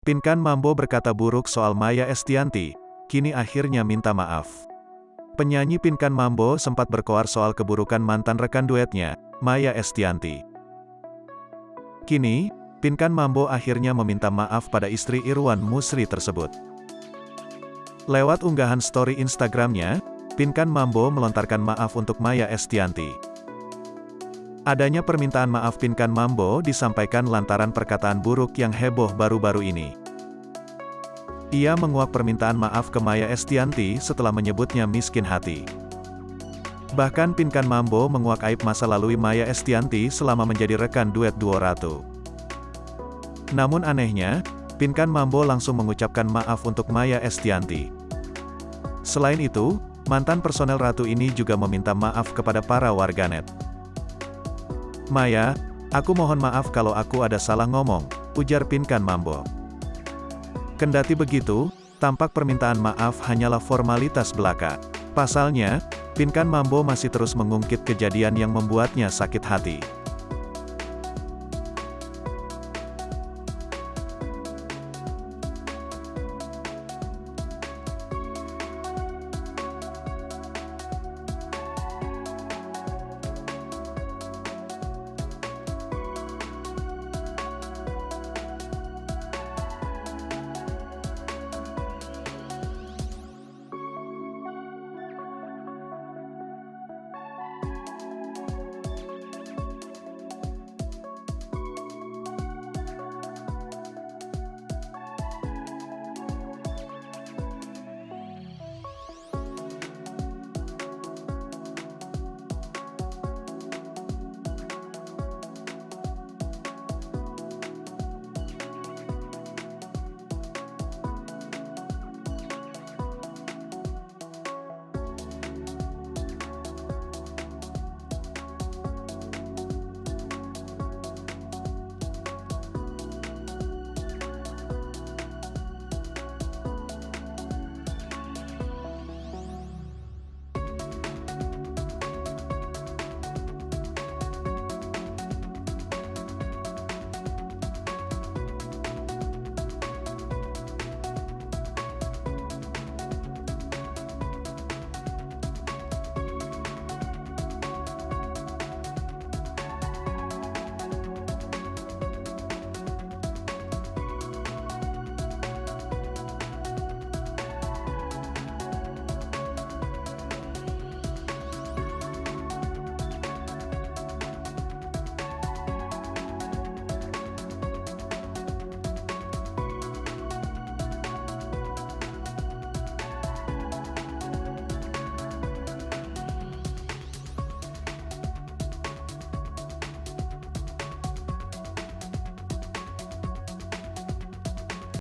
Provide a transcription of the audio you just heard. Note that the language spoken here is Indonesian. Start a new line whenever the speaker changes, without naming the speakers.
Pinkan Mambo berkata buruk soal Maya Estianty, kini akhirnya minta maaf. Penyanyi Pinkan Mambo sempat berkoar soal keburukan mantan rekan duetnya, Maya Estianty. Kini, Pinkan Mambo akhirnya meminta maaf pada istri Irwan Musri tersebut. Lewat unggahan story Instagramnya, Pinkan Mambo melontarkan maaf untuk Maya Estianty. Adanya permintaan maaf Pinkan Mambo disampaikan lantaran perkataan buruk yang heboh baru-baru ini. Ia menguak permintaan maaf ke Maya Estianty setelah menyebutnya miskin hati. Bahkan Pinkan Mambo menguak aib masa lalu Maya Estianty selama menjadi rekan duet duo Ratu. Namun anehnya, Pinkan Mambo langsung mengucapkan maaf untuk Maya Estianty. Selain itu, mantan personel Ratu ini juga meminta maaf kepada para warganet. "Maya, aku mohon maaf kalau aku ada salah ngomong," ujar Pinkan Mambo. Kendati begitu, tampak permintaan maaf hanyalah formalitas belaka. Pasalnya, Pinkan Mambo masih terus mengungkit kejadian yang membuatnya sakit hati.